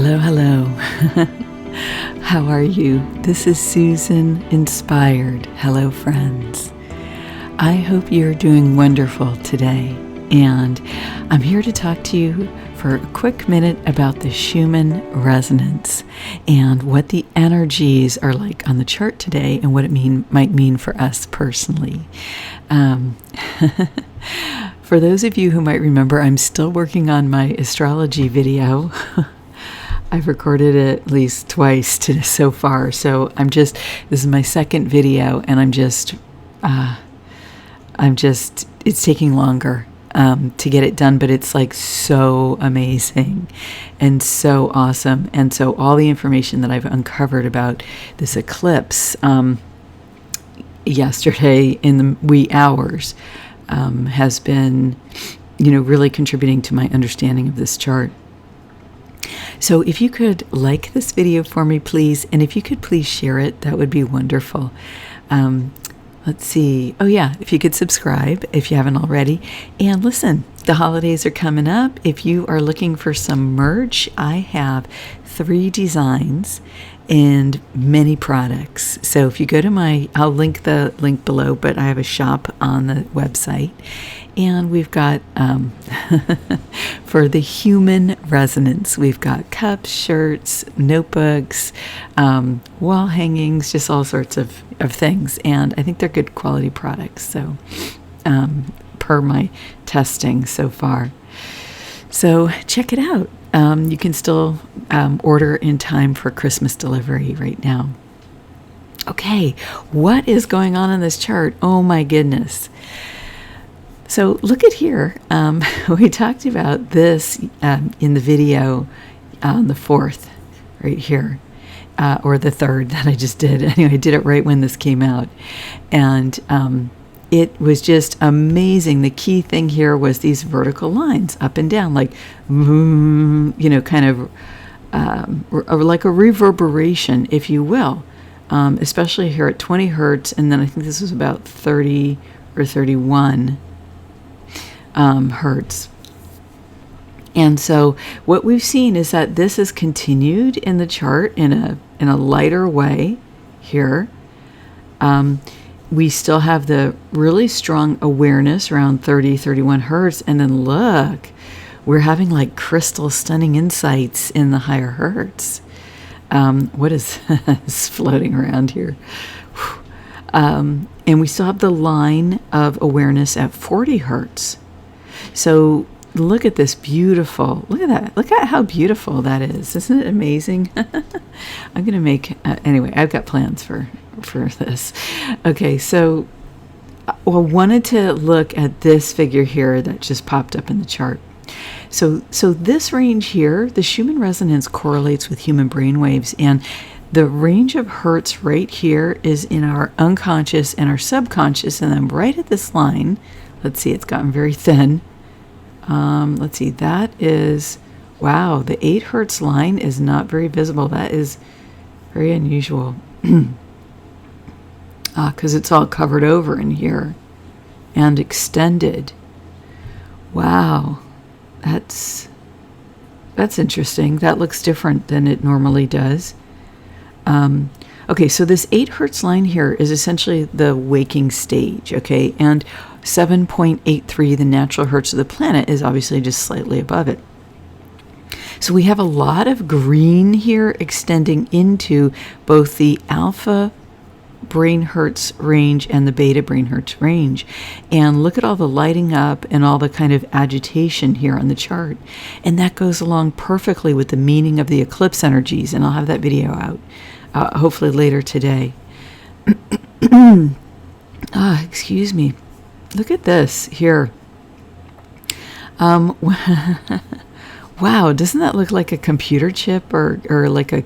Hello, hello. How are you? This is Susan Inspired. Hello, friends. I hope you're doing wonderful today. And I'm here to talk to you for a quick minute about the Schumann resonance and what the energies are like on the chart today and what it might mean for us personally. For those of you who might remember, I'm still working on my astrology video. I've recorded it at least twice so far. So this is my second video, and it's taking longer to get it done, but it's like so amazing and so awesome. And so all the information that I've uncovered about this eclipse yesterday in the wee hours has been, really contributing to my understanding of this chart. So if you could like this video for me, please, and if you could please share it, that would be wonderful. Let's see. Oh yeah, if you could subscribe if you haven't already. And listen, the holidays are coming up. If you are looking for some merch, I have 3 designs and many products. So if you go to I'll link the link below, but I have a shop on the website. And we've got, for the human resonance, we've got cups, shirts, notebooks, wall hangings, just all sorts of things. And I think they're good quality products. So, per my testing so far. So check it out. You can still order in time for Christmas delivery right now. Okay, what is going on in this chart? Oh my goodness. So look at here. We talked about this in the video on the 4th, right here, or the 3rd that I just did. Anyway, I did it right when this came out. And it was just amazing. The key thing here was these vertical lines up and down, like, kind of like a reverberation, if you will, especially here at 20 hertz. And then I think this was about 30 or 31 hertz. And so what we've seen is that this is continued in the chart in a lighter way here. We still have the really strong awareness around 30, 31 hertz. And then look, we're having like crystal stunning insights in the higher hertz. What is this floating around here? And we still have the line of awareness at 40 hertz. So look at this beautiful, look at that. Look at how beautiful that is. Isn't it amazing? I'm going to make, anyway, I've got plans for this. Okay, so I wanted to look at this figure here that just popped up in the chart. So this range here, the Schumann resonance correlates with human brain waves, and the range of hertz right here is in our unconscious and our subconscious, and then right at this line, let's see, it's gotten very thin. Let's see, that is, wow, the 8 hertz line is not very visible. That is very unusual. Because it's all covered over in here and extended. Wow, that's interesting. That looks different than it normally does. Okay, so this 8 hertz line here is essentially the waking stage, okay? And 7.83, the natural hertz of the planet, is obviously just slightly above it. So we have a lot of green here extending into both the alpha brain hertz range and the beta brain hertz range. And look at all the lighting up and all the kind of agitation here on the chart. And that goes along perfectly with the meaning of the eclipse energies. And I'll have that video out hopefully later today. Excuse me. Look at this here. Wow, doesn't that look like a computer chip or like a,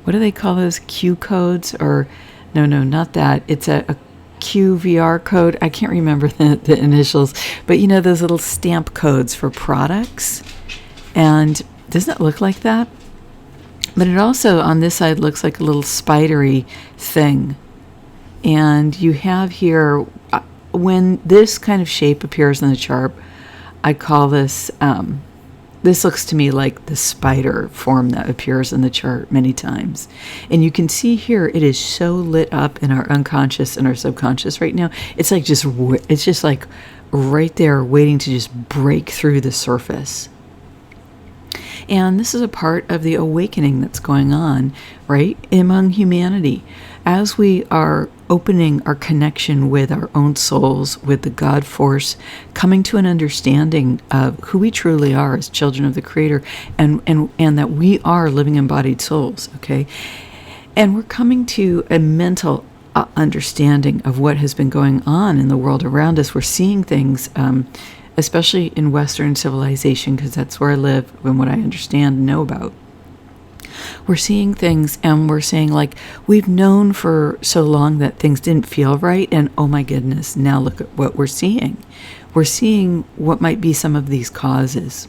what do they call those, Q codes? Or no, not that. It's a QVR code. I can't remember the initials, but those little stamp codes for products. And doesn't it look like that? But it also, on this side, looks like a little spidery thing. And you have here, when this kind of shape appears in the chart, I call this This looks to me like the spider form that appears in the chart many times. And you can see here, it is so lit up in our unconscious and our subconscious right now. It's like it's just like right there waiting to just break through the surface. And this is a part of the awakening that's going on, right, among humanity. As we are opening our connection with our own souls, with the God force, coming to an understanding of who we truly are as children of the Creator, and that we are living embodied souls, okay? And we're coming to a mental understanding of what has been going on in the world around us. We're seeing things, especially in Western civilization, because that's where I live and what I understand and know about. We're seeing things and we're saying, like, we've known for so long that things didn't feel right, and oh my goodness, now look at what we're seeing. We're seeing what might be some of these causes.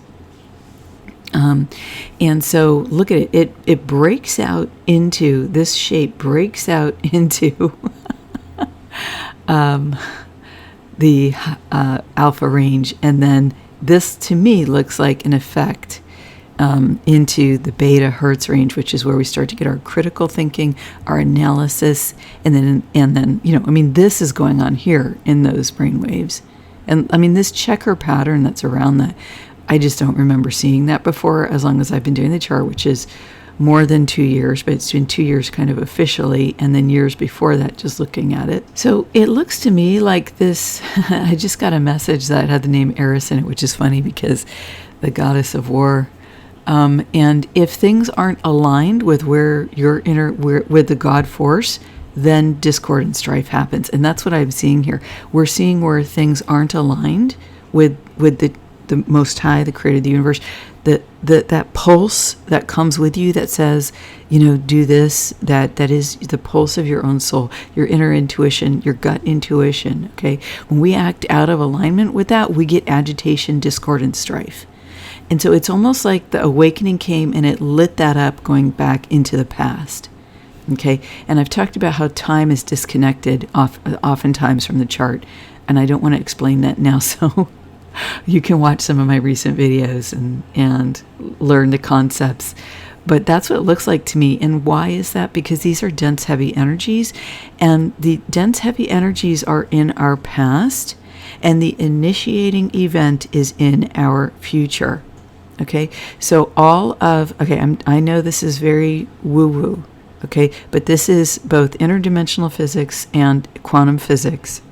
And so look at it. It breaks out into, this shape breaks out into the alpha range, and then this to me looks like an effect into the beta hertz range, which is where we start to get our critical thinking, our analysis, and then this is going on here in those brain waves. And I mean, this checker pattern that's around that, I just don't remember seeing that before, as long as I've been doing the chart, which is more than 2 years, but it's been 2 years kind of officially, and then years before that just looking at it. So it looks to me like this, I just got a message that had the name Eris in it, which is funny because the goddess of war. And if things aren't aligned with where you're with the God force, then discord and strife happens. And that's what I'm seeing here. We're seeing where things aren't aligned with the Most High, the Creator of the universe. That pulse that comes with you that says, do this, that is the pulse of your own soul, your inner intuition, your gut intuition, okay? When we act out of alignment with that, we get agitation, discord, and strife. And so it's almost like the awakening came and it lit that up, going back into the past. Okay, and I've talked about how time is disconnected oftentimes from the chart, and I don't want to explain that now, so you can watch some of my recent videos and learn the concepts. But that's what it looks like to me. And why is that? Because these are dense, heavy energies, and the dense, heavy energies are in our past, and the initiating event is in our future. Okay, so I know this is very woo-woo, okay, but this is both interdimensional physics and quantum physics.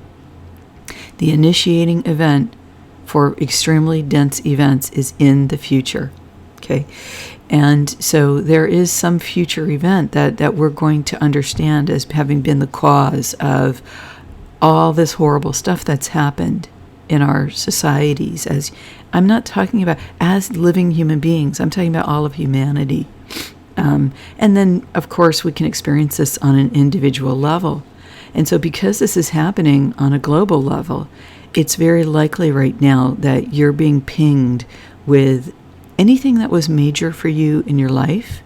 The initiating event for extremely dense events is in the future, okay? And so there is some future event that we're going to understand as having been the cause of all this horrible stuff that's happened in our societies. As I'm not talking about as living human beings, I'm talking about all of humanity. And then, of course, we can experience this on an individual level. And so because this is happening on a global level, it's very likely right now that you're being pinged with anything that was major for you in your life,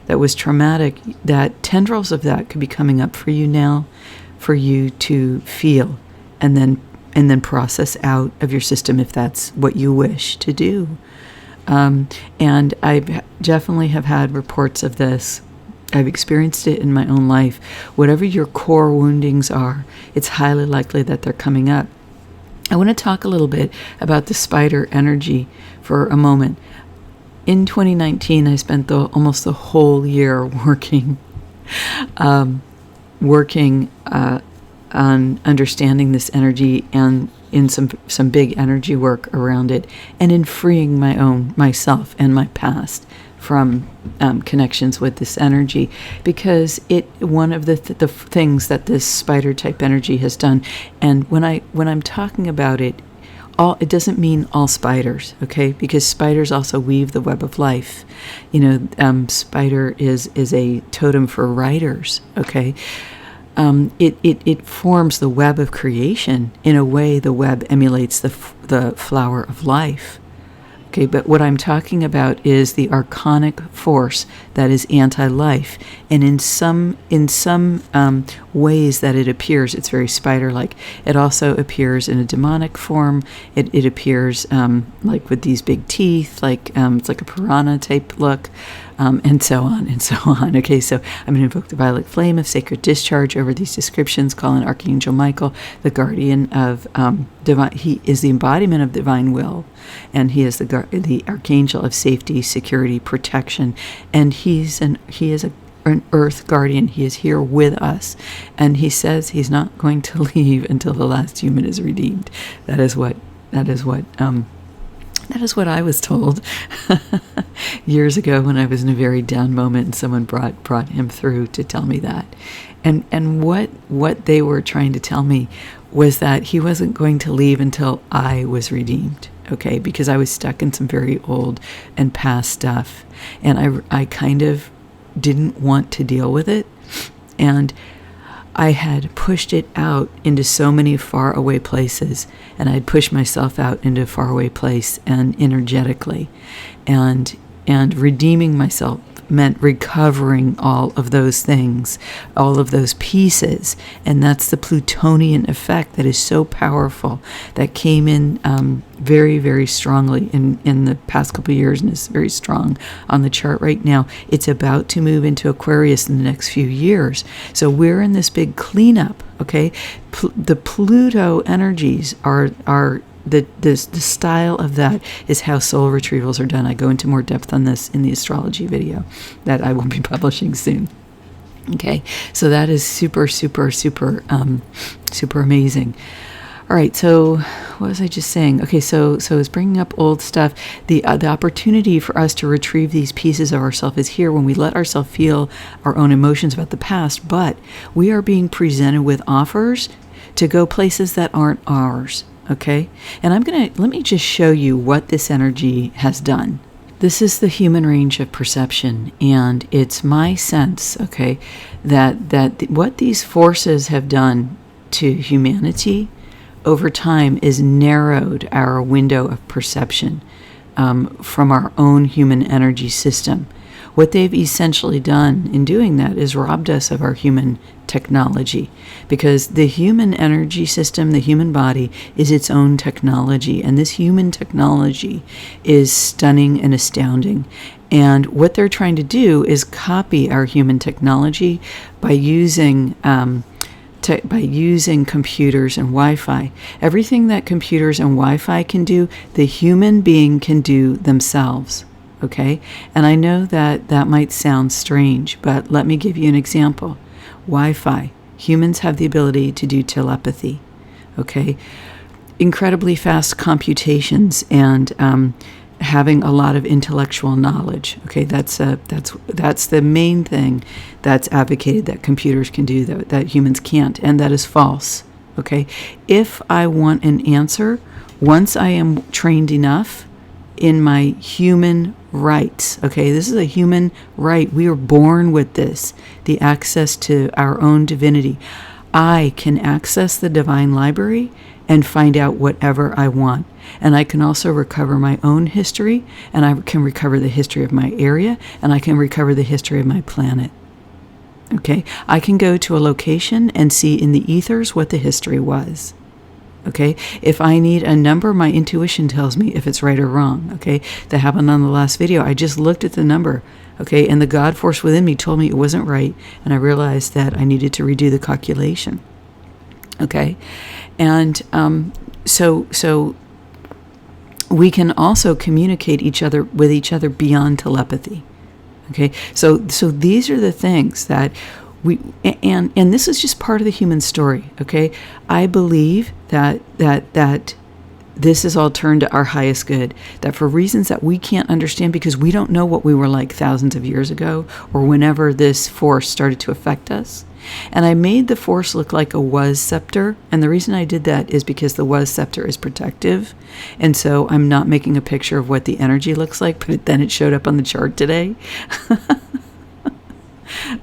that was traumatic, that tendrils of that could be coming up for you now, for you to feel and then process out of your system if that's what you wish to do. And I definitely have had reports of this. I've experienced it in my own life. Whatever your core woundings are, it's highly likely that they're coming up. I want to talk a little bit about the spider energy for a moment. In 2019, I spent almost the whole year working on understanding this energy, and in some big energy work around it, and in freeing myself and my past from connections with this energy, because one of the things that this spider type energy has done, and when I'm talking about it, it doesn't mean all spiders, okay? Because spiders also weave the web of life. Spider is a totem for writers, okay? It forms the web of creation. In a way, the web emulates the flower of life. Okay, but what I'm talking about is the archonic force that is anti-life, and in some ways that it appears, it's very spider-like. It also appears in a demonic form. It appears like with these big teeth, like it's like a piranha type look, and so on and so on. Okay, so I'm going to invoke the violet flame of sacred discharge over these descriptions. Call in Archangel Michael, the guardian of divine. He is the embodiment of divine will, and he is the archangel of safety, security, protection, and he is an earth guardian. He is here with us, and he says he's not going to leave until the last human is redeemed. That is what I was told years ago when I was in a very down moment, and someone brought him through to tell me that. And what they were trying to tell me was that he wasn't going to leave until I was redeemed. Okay, because I was stuck in some very old and past stuff, and I kind of didn't want to deal with it, and I had pushed it out into so many faraway places, and I'd pushed myself out into a faraway place and energetically, and redeeming myself meant recovering all of those things, all of those pieces, and that's the Plutonian effect that is so powerful, that came in very, very strongly in the past couple of years, and is very strong on the chart right now. It's about to move into Aquarius in the next few years, so we're in this big cleanup. Okay, the Pluto energies are the style of that is how soul retrievals are done. I go into more depth on this in the astrology video that I will be publishing soon. Okay, so that is super, super, super, super amazing. All right, so what was I just saying? Okay, so it's bringing up old stuff. The opportunity for us to retrieve these pieces of ourselves is here when we let ourselves feel our own emotions about the past, but we are being presented with offers to go places that aren't ours. Okay, and let me just show you what this energy has done. This is the human range of perception, and it's my sense, okay, that what these forces have done to humanity over time is narrowed our window of perception from our own human energy system. What they've essentially done in doing that is robbed us of our human technology, because the human energy system, the human body, is its own technology, and this human technology is stunning and astounding. And what they're trying to do is copy our human technology by using computers and Wi-Fi. Everything that computers and Wi-Fi can do, the human being can do themselves. Okay, and I know that might sound strange, but let me give you an example. Wi-Fi. Humans have the ability to do telepathy. Okay, incredibly fast computations and having a lot of intellectual knowledge. Okay, that's the main thing that's advocated that computers can do that humans can't, and that is false. Okay, if I want an answer, once I am trained enough in my human rights. Okay, this is a human right. We are born with this, the access to our own divinity. I can access the divine library and find out whatever I want. And I can also recover my own history, and I can recover the history of my area, and I can recover the history of my planet. Okay, I can go to a location and see in the ethers what the history was. Okay, if I need a number, my intuition tells me if it's right or wrong. Okay, that happened on the last video. I just looked at the number. Okay, and the God force within me told me it wasn't right, and I realized that I needed to redo the calculation. Okay, and so we can also communicate with each other beyond telepathy. Okay, so these are the things that and this is just part of the human story. Okay, I believe that this is all turned to our highest good, that for reasons that we can't understand, because we don't know what we were like thousands of years ago or whenever this force started to affect us. And I made the force look like a was scepter, and the reason I did that is because the was scepter is protective, and so I'm not making a picture of what the energy looks like, but then it showed up on the chart today.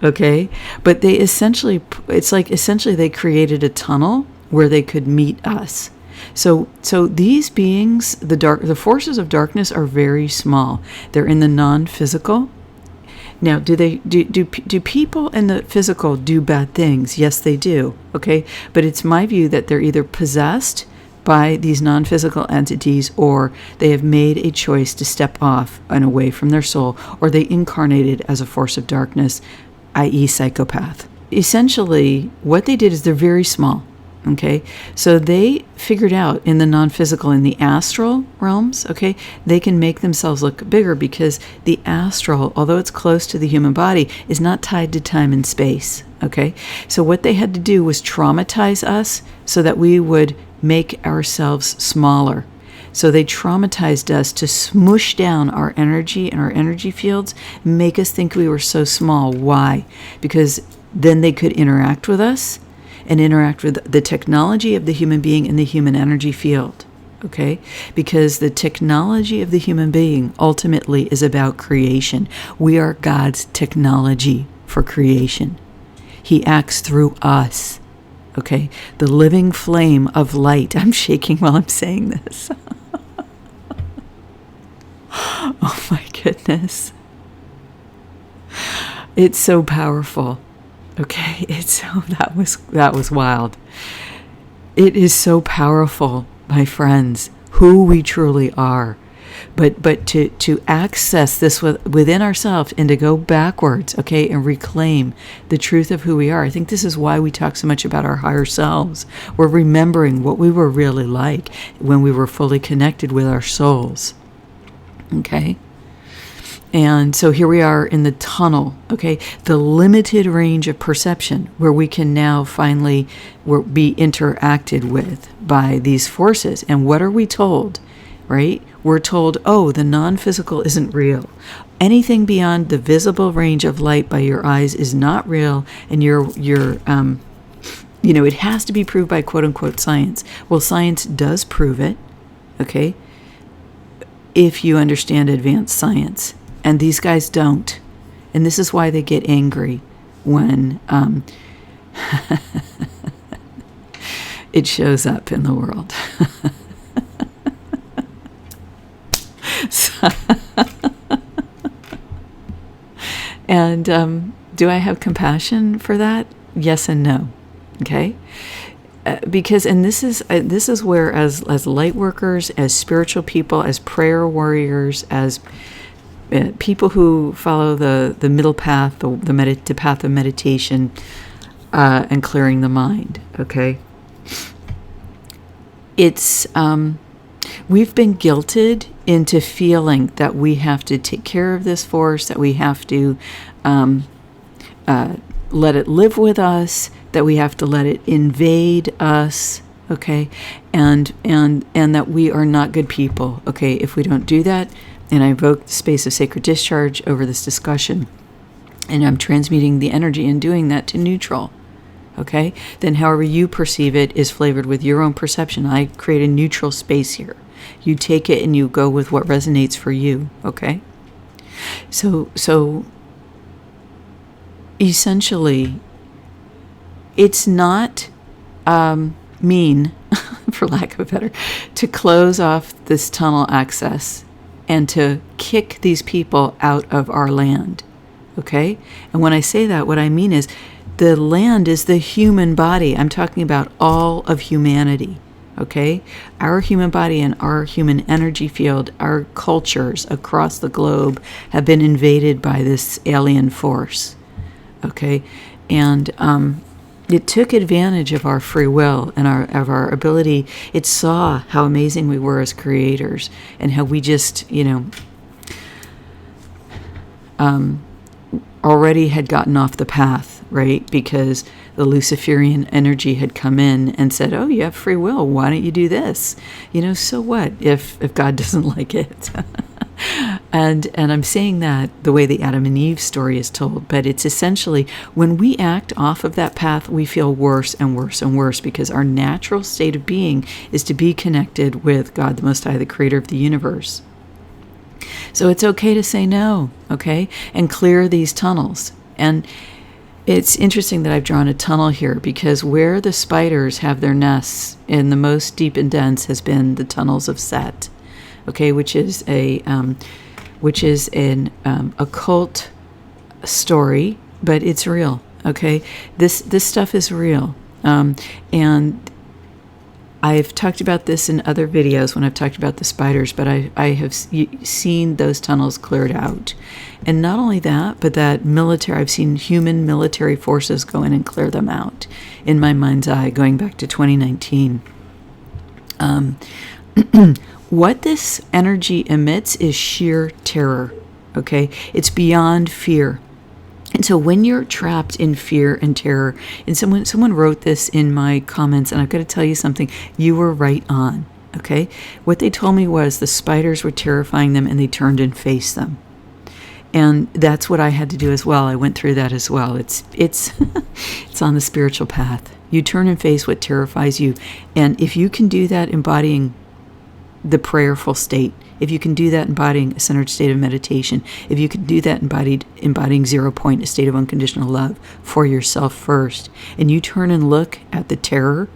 Okay, but it's like essentially they created a tunnel where they could meet us. So these beings, the forces of darkness are very small. They're in the non-physical. Now, do people in the physical do bad things? Yes, they do. Okay, but it's my view that they're either possessed by these non-physical entities, or they have made a choice to step off and away from their soul, or they incarnated as a force of darkness, i.e. psychopath. Essentially, what they did is they're very small. Okay, so they figured out in the non-physical, in the astral realms, okay, they can make themselves look bigger because the astral, although it's close to the human body, is not tied to time and space. Okay, so what they had to do was traumatize us so that we would make ourselves smaller. So they traumatized us to smush down our energy and our energy fields, make us think we were so small. Why? Because then they could interact with us and interact with the technology of the human being in the human energy field, okay? Because the technology of the human being ultimately is about creation. We are God's technology for creation. He acts through us, okay? The living flame of light. I'm shaking while I'm saying this. Oh my goodness. It's so powerful. Okay, that was wild. It is so powerful, my friends, who we truly are. But to access this within ourselves and to go backwards, okay, and reclaim the truth of who we are. I think this is why we talk so much about our higher selves. We're remembering what we were really like when we were fully connected with our souls. Okay? And so here we are in the tunnel, okay, the limited range of perception where we can now finally be interacted with by these forces. And what are we told, right? We're told, oh, the non-physical isn't real. Anything beyond the visible range of light by your eyes is not real, and it has to be proved by quote-unquote science. Well, science does prove it, okay, if you understand advanced science. And these guys don't. And this is why they get angry when it shows up in the world. And do I have compassion for that? Yes and no. Okay? Because, and this is where as light workers, as spiritual people, as prayer warriors, as people who follow the middle path, the path of meditation and clearing the mind, okay? It's, we've been guilted into feeling that we have to take care of this force, that we have to let it live with us, that we have to let it invade us, okay? And that we are not good people, okay? If we don't do that, and I invoke the space of sacred discharge over this discussion, and I'm transmuting the energy and doing that to neutral, okay? Then however you perceive it is flavored with your own perception. I create a neutral space here. You take it and you go with what resonates for you, okay? So essentially, it's not mean, for lack of a better, to close off this tunnel access and to kick these people out of our land, okay? And when I say that, what I mean is the land is the human body. I'm talking about all of humanity, okay? Our human body and our human energy field, our cultures across the globe have been invaded by this alien force, okay? And it took advantage of our free will and of our ability. It saw how amazing we were as creators and how we just, already had gotten off the path, right? Because the Luciferian energy had come in and said, oh, you have free will. Why don't you do this? So what if God doesn't like it? And I'm saying that the way the Adam and Eve story is told, but it's essentially when we act off of that path, we feel worse and worse and worse because our natural state of being is to be connected with God the Most High, the creator of the universe. So it's okay to say no, okay, and clear these tunnels. And It's interesting that I've drawn a tunnel here, because where the spiders have their nests in the most deep and dense has been the tunnels of Set, okay, which is an occult story, but it's real. Okay, this stuff is real, and I've talked about this in other videos when I've talked about the spiders, but I have seen those tunnels cleared out. And not only that, but that I've seen human military forces go in and clear them out in my mind's eye, going back to 2019. What this energy emits is sheer terror, okay? It's beyond fear. And so when you're trapped in fear and terror, and someone wrote this in my comments, and I've got to tell you something, you were right on, okay? What they told me was the spiders were terrifying them and they turned and faced them. And that's what I had to do as well. I went through that as well. It's it's on the spiritual path. You turn and face what terrifies you. And if you can do that embodying the prayerful state, if you can do that embodying a centered state of meditation, if you can do that embodying 0 point, a state of unconditional love for yourself first, and you turn and look at the terror,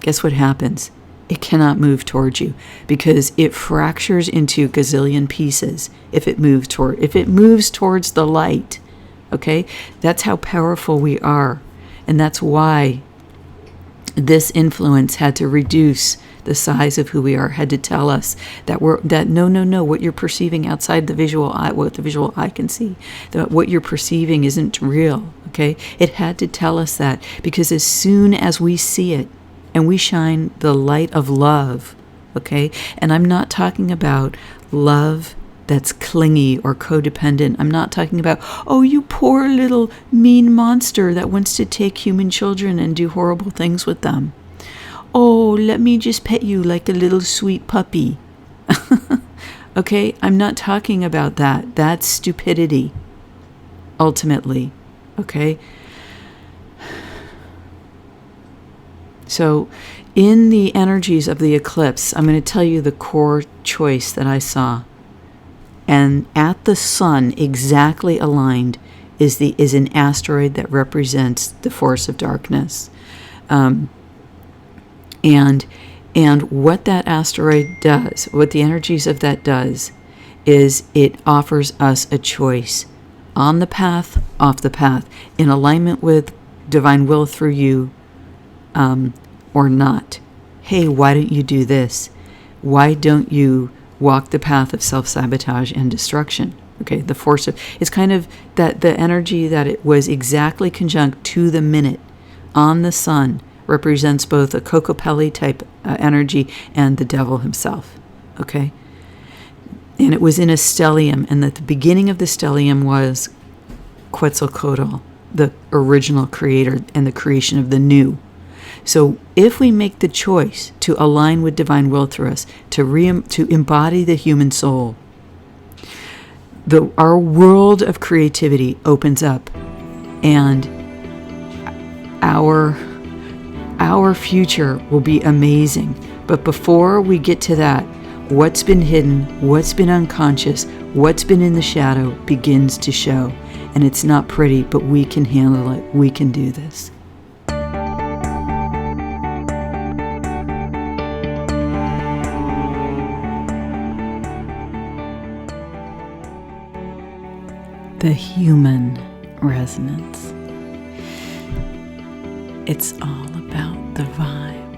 guess what happens? It cannot move towards you, because it fractures into gazillion pieces if it moves towards the light. Okay? That's how powerful we are. And that's why this influence had to reduce the size of who we are, had to tell us that no, what you're perceiving outside the visual eye, what the visual eye can see, that what you're perceiving isn't real, okay? It had to tell us that, because as soon as we see it and we shine the light of love, okay? And I'm not talking about love that's clingy or codependent. I'm not talking about, oh, you poor little mean monster that wants to take human children and do horrible things with them. Oh, let me just pet you like a little sweet puppy. Okay, I'm not talking about that. That's stupidity, ultimately. Okay? So, in the energies of the eclipse, I'm going to tell you the core choice that I saw. And at the sun, exactly aligned, is an asteroid that represents the force of darkness. And what that asteroid does, what the energies of that does, is it offers us a choice. On the path, off the path, in alignment with divine will through you, or not. Hey, why don't you do this? Why don't you walk the path of self-sabotage and destruction? Okay, the force of, it's kind of that the energy that it was exactly conjunct to the minute on the sun represents both a Kokopelli type energy and the devil himself, okay? And it was in a stellium, and at the beginning of the stellium was Quetzalcoatl, the original creator and the creation of the new. So if we make the choice to align with divine will through us, to embody the human soul, our world of creativity opens up, and our future will be amazing. But before we get to that, what's been hidden, what's been unconscious, what's been in the shadow begins to show. And it's not pretty, but we can handle it. We can do this. The human resonance. It's all about the vibe.